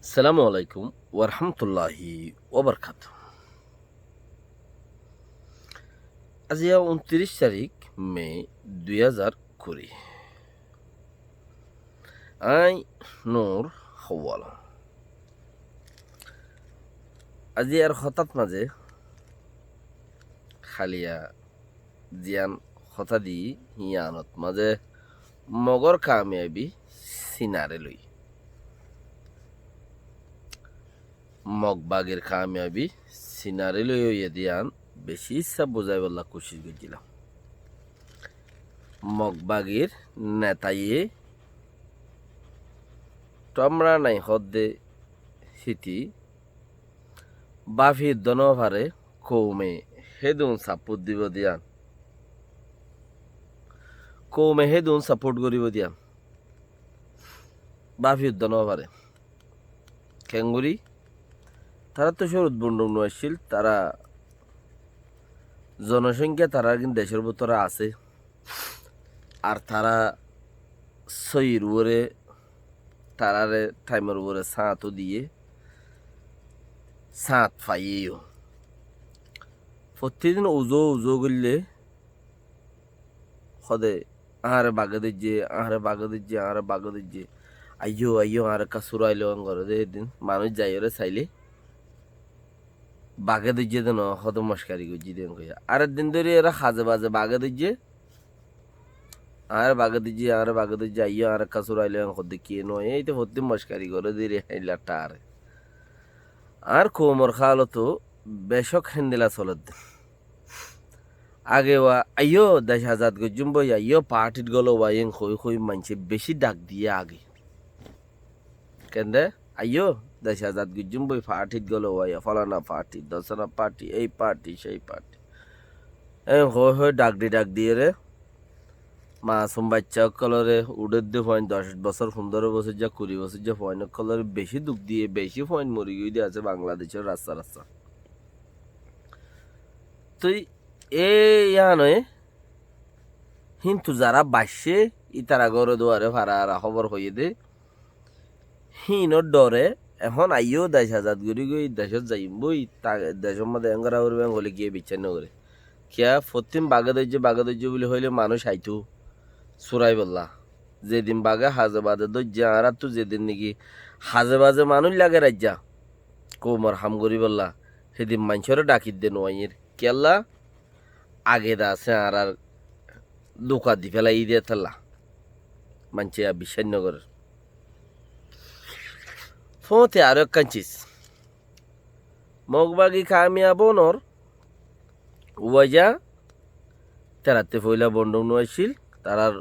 আসসালামু আলাইকুম ওরহামতুল্লাহি ওবরকাত। আজ 29 তারিখ মে 2020। আই নূর হওয়াল আজি আর হঠাৎ মাঝে খালিয়া জিয়ান হঠা দি হিয়ানত মাঝে মগর কামিয়াবি সিনারে লই মগবাগের কামিয়াবি সিনারে লই হইয়া দিয়ান বেশি ইচ্ছা বোঝাই বললা কোশিশ করছিলাম। মগবাগের নেতাইয়ে টমরা নাই হদ্দে সিটি বাফি দনভারে কৌমে হেদুন সাপোর্ট দিব দিয়ান কৌমে হেদুন সাপোর্ট করিব দিয়ান বাফি দনভারে কেঙ্গুরি তারা তো সব উদ্বন্ডন আসছিল। তারা জনসংখ্যা তারা কিন্তু দেশের ভিতরে আছে আর তারা সইর উপরে তারারে টাইমের উপরে ছাঁতও দিয়ে ছাঁত পাইয়েও প্রতিদিন উজো উজো করলে সদে আহারে বাগে দিচ্ছে আহারে বাগে দিচ্ছে আহারে বাগে দিচ্ছে আইয়ো আইয়ো আহারে কাছুরাইলো ঘরে দিন মানুষ যাই ওরে চাইলে বাগে দিচ্ছে দেন হত মস্কারি করছি দেন কইয়া আরেক দিন ধরে এরা সাজে বাজে বাগে দিচ্ছে আর বাগে দিচ্ছে আর বাগে দিচ্ছে আইয়ো আর কাছুরাইলো হতে কি নয় এই তো হতে মস্কারি করে দিয়ে হাইলাটা আর কোমর খালো তো বেশক হেন্দিলা চলত আগে ওয়া আইয়ো 10,000 গজুম বই আইয়ো পার্টিত গেল ওয়াইং হই হই মানছে বেশি ডাক দিয়ে আগে কেন্দে আইয়ো 10,000 গজুম বই পার্টিত গেল ওয়াই ফলানা পার্টি দশনা পার্টি এই পার্টি সেই পার্টি হই হই ডাক দিয়ে রে মাসুম বাচ্চা কলরে উড়ে দিয়ে পয়েন্ট 10 বছর 15 বছর যা 20 বছর যা পয়েন্ট কলরে বেশি দুঃখ দিয়ে বেশি পয়েন্ট মরি গিয়ে আছে বাংলাদেশের রাস্তা রাস্তা তুই নয় কিন্তু যারা বাসছে ইতারা ঘরে দুয়ারে ভাড়া খবর হইয়ে দে হিনর ডরে এখন আইও 10,000 গড়ি গই দেশত যাইম বই দেশের মধ্যে এঙ্গারা করবে হলে গিয়ে বিচ্ছিন্ন করে কিয়া প্রতিম বাগে দৈর্য বলে হইলে মানুষ আইতু চুরাই বললা যেদিন বাগে হাজে বাজে দৈর্য আর তো যেদিন নাকি হাজে বাজে মানুষ লাগে রাজ্যা কোমর হাম করি বললা সেদিন মানুষেরও ডাকিত দে নোয়াইয়ের কেল্লা আগে দা আছে আর দোকা দি ফেলা ই দিয়ে থাল্লা মানছে বিশ্বাসনগরের ফোঁতে আরো এক কাঞ্চিস মগবাগি কামিয়াব নর ওয়াজা তেরাতে ফইলা বন্ডক নোয়াইছিল তারার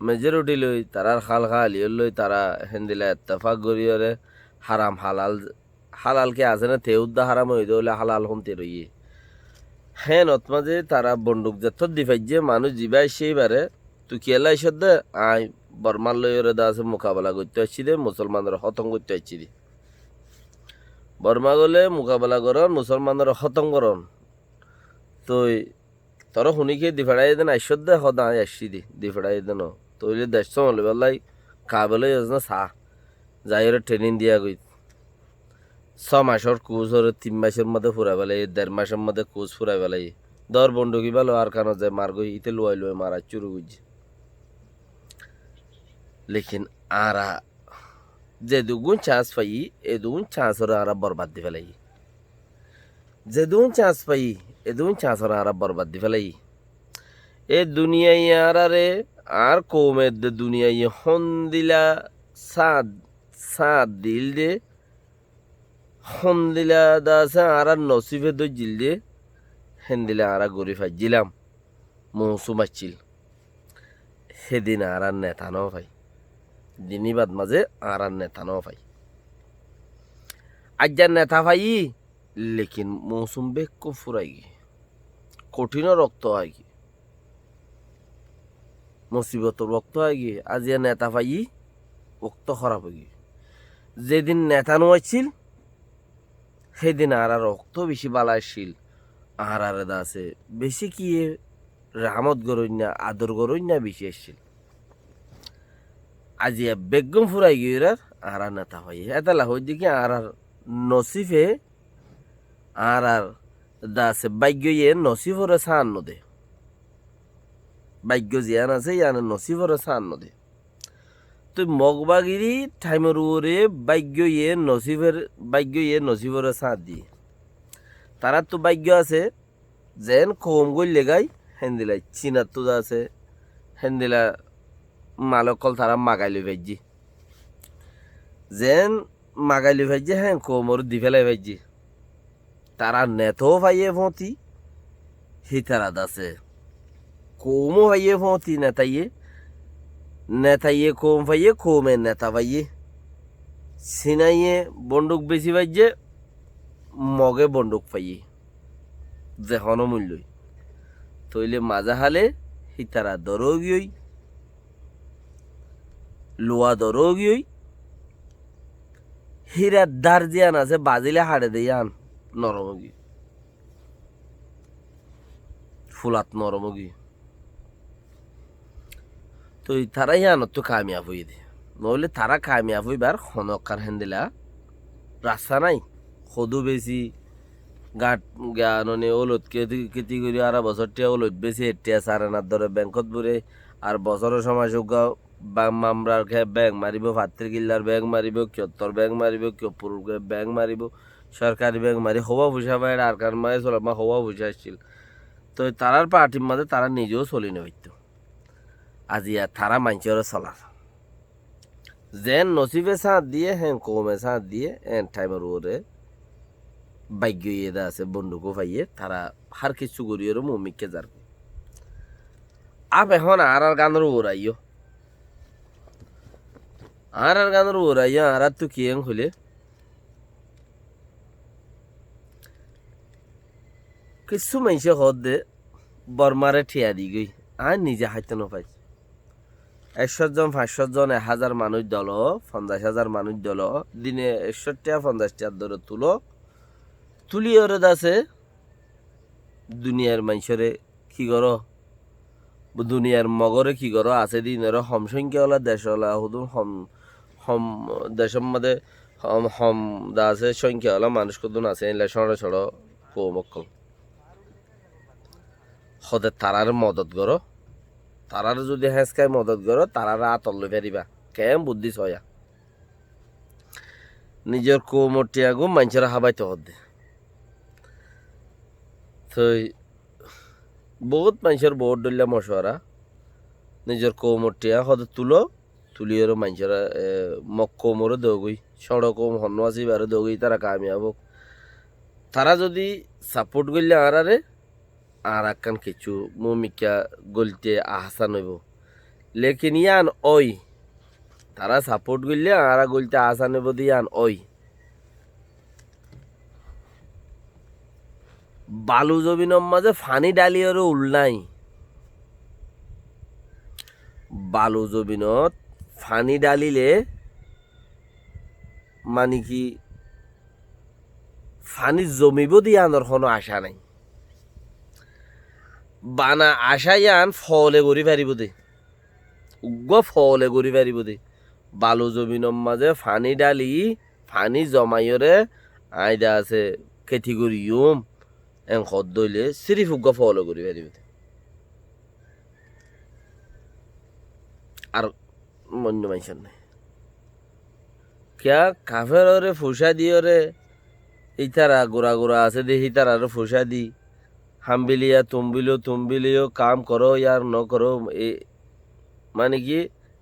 মেজরিটি লই তারার খাল খালিয়ে লই তারা হেন্দিলা এত্তেফাক গরিয়রে হারাম হালালকে আছে না তেউদ্দা হারাম হইতে হলে হালাল হমতে রইয়ে হ্যাঁ নতমাজে তারা বন্দুক জাতর দিফাইছে মানুষ জিবাই সেইবারে তুই কেলা ইসদ দে আই বর্মার লইরে দা আছে মোকাবেলা করতে আসছি দে মুসলমানদের হতম করতে আসছি দে বর্মা গলে মোকাবেলা করন মুসলমানদের হতম করন তুই তোর শুনিকে দিফাড়াই দেন আইসদ দে হদা আসছি দিফাড়াই দেন তৈলে দেশ চলে বেলাই কাবেলে না চা যাই ট্রেনিং দিয়া গই 6 মাসের কোচ ওরে 3 মাসের মধ্যে ফুরাই পেলাই 1.5 মাসের মধ্যে কোচ ফুরাই পেলাই দর বন্দুকি ভালো আর কারণ যায় মার গই ইতে লুয়াই মারা চুরু বুঝছি লেকিন আরা যে দুগুণ চান্স পাই এ দুগুণ চান্স ওরা আরা বরবাদ দি ফেলাই যে দুগুণ চান্স পাই এ দুগুণ চান্স ওরা আরা বরবাদ দি ফেলাই এ দুনিয়ায় আরে আর কৌমের দুনিয়ায় হন দিলা সাদ দিল দে হন দিলা দাসা আর নসিফে দই জিল দে হেন দিলা আর গরি ফাইছিলাম মৌসুম আসছিল সেদিন আর নেতা ন ভাই দিনীবাদ মাঝে আর নেতা ন ভাই আজ নেতা ভাই লেকিন মৌসুম বেক ফুরাই গিয়ে কঠিন রক্ত হয় কি মুসিবত রক্ত হয় গিয়ে আজ নেতা ভাই রক্ত খারাপ হয়ে গিয়ে যেদিন নেতা নোয়াইছিল সেদিন আর রক্ত বেশি বালাইছিল আর আছে বেশি কি রামত গরই না আদর গরই না বেশি আসছিল আজিয়া বেগম ফুরাই গিয়ে আর নেতা ভাই এতালা হই দেখি আর নসিফে আর দাসে ভাগ্য ইয়ে নসিফরে সান নদে ভাগ্য জিয়ান আছে ইয়ান নসিফরে সান নদে তুই মগবাগিরি ঠাইমের উপরে ভাগ্য ইয়ে নসিফরে সাঁত দিয়ে তারা তো ভাগ্য আছে যেন কম গইলে গাই হেন্দিলাই চিনার তো আছে হেন্দিলা মালকল তারা মাগাইলি ভাইজি যেন মাগাইলি ভাইজি হ্যাঁ কোমর দি ফেলাই ভাইজি তারা নেতো ভাইয়ে ভতি হিতারা দাসে কোমো ভাইয়ে ভতি নেতাইয়ে কোম ভাইয়ে কোমে নেতা ভাইয়ে সিনাইয়ে বন্দুক বেশি ভাইজে মগে বন্দুক পাইয়ে যেহন মূল্যই তৈলে মাজা হালে হিতারা দরগিয়ই লোয়া দরগিয়ই হীরার দার জিয়ান আছে বাজিলে হাড়ে দিয়ে আন নরমগি ফুলাত নরমগি তো তারাই আনত তো কামিয়াব হয়ে দে নইলে তারা কামিয়াব হইবার হনকার হেন্দিলা রাস্তা নাই সদু বেশি গাঁট গাননে ওলত কেতি করি আর বছরটিয়া ওলত বেশি এটিয়া সারেনার ধরে ব্যাংকত বুড়ে আর বছরের সময় যোগ্য মামরার খেয়ে ব্যাংক মারিব ভাতৃকিল্লার ব্যাংক মারিব কিয়ত্তর ব্যাংক মারিব কিয়পুর ব্যাংক মারিব সরকারি ব্যাংক মারি হওয়া ভুষা বাইরে আর কার মায়ে চলে মা হওয়া ভুষা আসছিল তো তারার পার্টির মাঝে তারা নিজেও চলি নেইত আজি আর তারা মাঞ্চেরও চলা যেন নসিবে সাঁত দিয়ে হ্যাঁ কমে সাঁত দিয়ে এন টাইমের ওরে ভাগ্য ইয়েদা আছে বন্দুকও পাইয়ে তারা হার কিছু করিয়েরও মমিককে যার আপ এখন আর গানের ওরাইও আর গানের ওরাইও আর তো কি হলে কিছু মানুষে হদ দে বর্মারে ঠিয়া দি গই আর নিজে হাইতে নপাই 100 জন 500 জন 1000 মানুষ দল 50,000 মানুষ দল দিনে 150 ধরে তুলি ওরে দাসে দুনিয়ার মানুষরে কি করো দুনিয়ার মগরে কি করো আছে দিনের হম সংখ্যা হলা দেশ হলা হুদুম হম হম দেশের মধ্যে হম দা আছে সংখ্যা হলা মানুষ কদুন আছে এলে সড় সড় কৌমক্কল হতে তারার মদত করো তারার যদি হেঁচকায় মদত করো তারার আতল ফেরিবা কেম বুদ্ধি ছয়া নিজের কৌমটিয়াগু মানুষের হাবাইতে হদে তো বহুত মানুষের বহুত ডলিয়া মশওয়ারা নিজের কৌমটিয়া হদে তুলিয়েরও মানুষের মক কৌমরও দৌগই সড়ক কৌম হন্য আসিবারও দৌগই তারা কামিয়াব তারা যদি সাপোর্ট করলে আর আকান কিছু মমিকা গলতে আহসান হইব লেকিন ইয়ান ওই তারা সাপোর্ট করলে আর গলতে আহসান হইব দিয়ান ওই বালু জমিনের মাঝে ফানি ডালিয়েরও উল নাই বালু জমিনত ফানি ডালিলে মানে কি ফানি জমিব দিয়ে আনর কোনো আশা নাই বানা আশা ইয়ান ফলে করি পারিব দে উগ্র ফলে করি পারিব দে বালু জমিনের মাঝে ফানি ডালি ফানি জমাইরে আইদা আছে খেতি করিম এন খদ দইলে সিরিফ উগ্র ফলে করি পারিব দে আর মন্য মানুষের নাই কিয়া কাফের ফুসা দিয়রে ইতারা গোড়া গোড়া আছে দে হিতার আর ফুসা দি হামবিলিয়া তুমবিলিও কাম করো ইয়ার ন করো এ মানে কি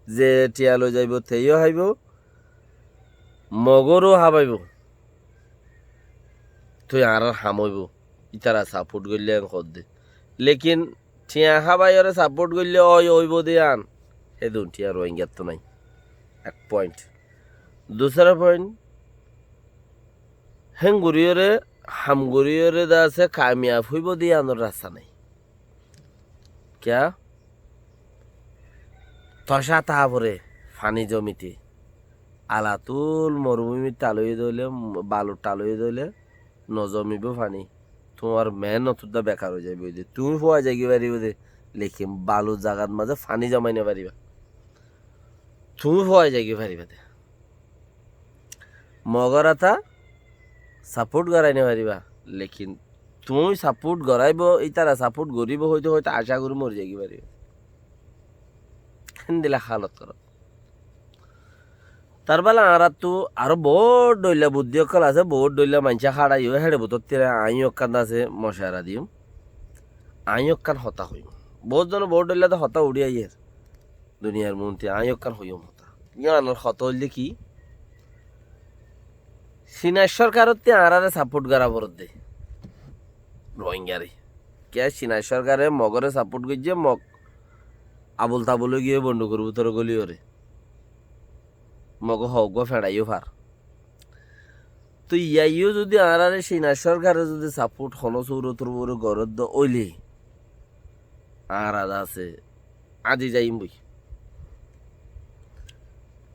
যে টিয়ালো যাইব তেইও হাইব মগরও হাবাইব তুই আর হামইব ইতারা সাপোর্ট করলে খদ দে লেকিন টিয়া হাবাইরে সাপোর্ট করলে ওইব দে আন হে দুন টিয়া রোহিঙ্গার তো নাই এক পয়েন্ট दूसरा पॉइंट हेंगुरियोरे हामगुरियोरे दा से कामयाब हुई दिए आनर रास्ता नहीं क्या तशा तापरे फानी जमीते आलातुल मरुभूमि टालुई दले बालू टालुई दले नजमिब फानी तुम्हार मेहनत बेकार हो जाए तुम हुआ जाएगी पारिब दे लेकिन बालू जगात माजे फानी जमाइने पारिबा तुम हुआ जाएगी पारिबा दे মগরাতা সাপোর্ট করাইনে পারিবা লেকিন তুমি সাপোর্ট করাইব এই তারা সাপোর্ট করিব হয়তো হয়তো আশা করি মরে যাই পারিব দিলা হালত কর তার বেলা আর তো আরো বহুত ডইলা বুদ্ধি অকল আছে বহুত ডইলা মানসা খাড়াইও হেড়ে বুতর তিরা আই অকান আছে মশারা দিও আই অকান হতা হইম বহুত জন বহুত ডইলা তো হতা উড়ি আইয়ের দুনিয়ার মন্ত্রী আই অকান হইম হতা ইয়ানোর হত হইলে কি সিনাই সরকারতে আরারে সাপোর্ট করা বরদ দে রোহিঙ্গারে কে সিনাই সরকারে মগরে সাপোর্ট করছে মগ আবুল তাবুলে গিয়ে বন্ধ করবো তোর গলিও রে মগ হক ফেড়াইও ফার তো ইয়াইও যদি আরারে সিনাই সরকারে যদি সাপোর্ট হন সৌরতর বড় গরদ ওইলি আর আদা আছে আজি যাইম বই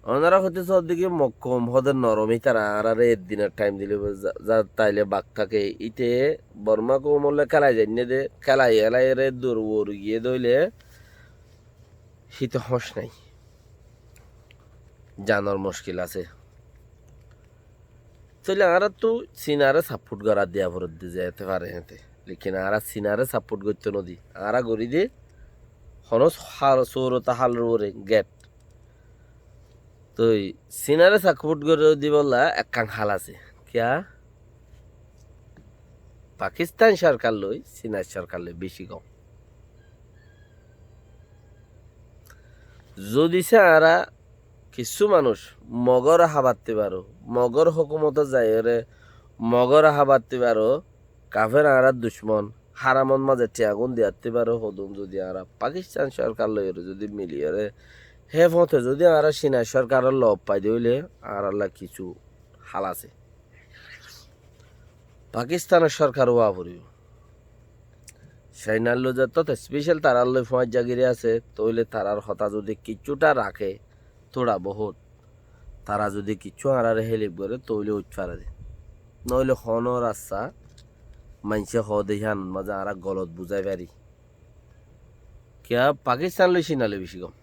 ওনারা হতে সব দিকে মক্কম হদের নরমই তারা আর দিনের টাইম দিলে যা তাইলে বাঘ থাকে ইতে বর্মা কোমলে খেলাই যাই দে খেলাই এলাই রে দূর ওর গিয়ে দইলে শীতে হস নাই জানার মুশকিল আছে তাহলে আর তো সিনারে সাপোর্ট করা দেয়া ভরত দিয়ে যেতে পারে হেঁতে লেকিন আর সিনারে সাপোর্ট করতে নদী আর গড়ি দিয়ে হনস হাল সৌরতা হালের ওরে গেট তো সিনারে সাপোর্ট করে দি বললা একখান হাল আছে কিয়া পাকিস্তান সরকার লই সিনার সরকার লই বেশি কম যদি সে আরা কিছু মানুষ মগর হাবাতে পারো মগর হকুমত যায় রে মগর হাবাতে পারো কাফের আরা দুশ্মন হারামন মাঝে টিয়াগুন দিয়াতে পারো হদুম যদি আরা পাকিস্তান সরকার লই যদি মিলিয়ে রে হে পথে যদি আর সিনা সরকারের লব পাই দিলে আর আল্লাহ কিছু হাল আছে পাকিস্তানের সরকার ওয়া পড়িব সাইনাল্লো যে তত স্পেশাল তারার লই ফোয়াজ জাগিরে আছে তইলে তারার হতা যদি কিছুটা রাখে তোড়া বহুত তারা যদি কিছু আর হেলিপ করে তইলে উচ্চারা দে নইলে হনর আশা মানসে হ দেহান মাঝে আর গলত বুঝাই পারি কিয়া পাকিস্তান লই সিনালে বেশি কম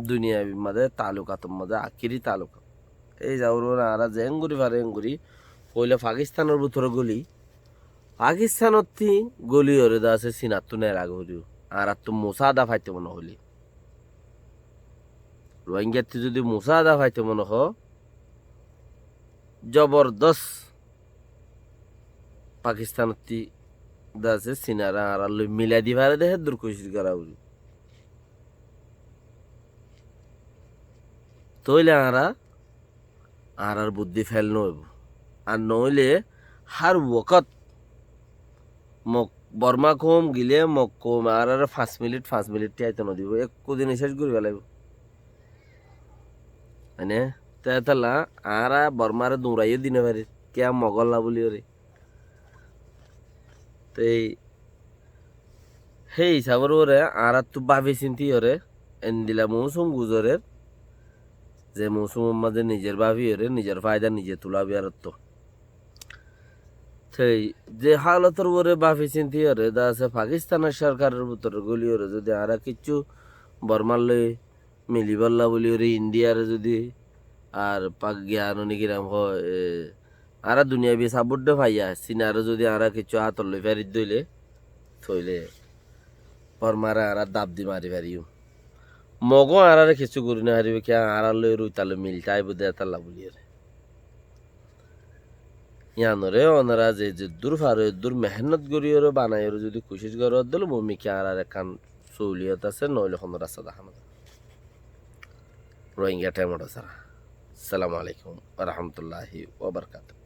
দুনিয়া মাঝে তালুকাত মাঝে আখিরি তালুকা এই যাওর আরা জেঙ্গুরি ফারেঙ্গুরি কইলে পাকিস্তানের ভিতরে গলি পাকিস্তানত গলি হরে দা আছে সিনাত তো নের আগে হরিও আর তো মুসাদা ফাইতে মনে হলি রোহিঙ্গাতে যদি মুসাদা ফাইতে মনে হ জবরদস্ত পাকিস্তানত দা আছে সিনারা আর লই মিলাই দিবারে দেহে দূর কোশিশ করা হরি তইলে আর বুদ্ধি ফেল নইব আর নইলে হার ওকত মক বর্মা কম গিলে মক কম আর 5 মিনিট টিয়াইতে নদিব একদিন শেষ করি ফেলাইব মানে তালা আর বর্মারে দৌড়াইয়ে দিনে পারি কে মগল না বলি ওরে তো সেই হিসাবের ওরে আর তো ভাবি চিন্তি ওরে এন দিলা মৌসুম গুজরের যে মৌসুমের মাঝে নিজের ভাবি ওরে নিজের ফায়দা নিজে তুলাবি আর তো সেই যে হালতের ওরে ভাবি চিন্তি ওরে দা আছে পাকিস্তানের সরকারের ভিতরে গলি ওরে যদি আর কিছু বর্মার লই মিলিবাল্লা বলি ওরে ইন্ডিয়ার যদি আর পাক জ্ঞান নিকিরাম হয় আর দুনিয়া বি সাবুড ভাইয়া সিনারে যদি আর কিছু হাতর লই ফেরি দইলে থইলে বর্মারা আর দাব দি মারি পারিও মগো আর কিছু করি না হারিবে কে আর লই রুইতালে মিলতাই বুঝে তাল্লা বলি রে ইয়ানরে ওনারা যে দূর ফারে দূর মেহনত করি ওরে বানাই ওরে যদি কোশিশ করে দিল মমি কে আর কান সৌলিয়ত আছে নইলে হন রাস্তা দেখানো রোহিঙ্গা টাইমটা সারা আসসালামু আলাইকুম ওয়া রাহমাতুল্লাহি ওয়া বারাকাতুহু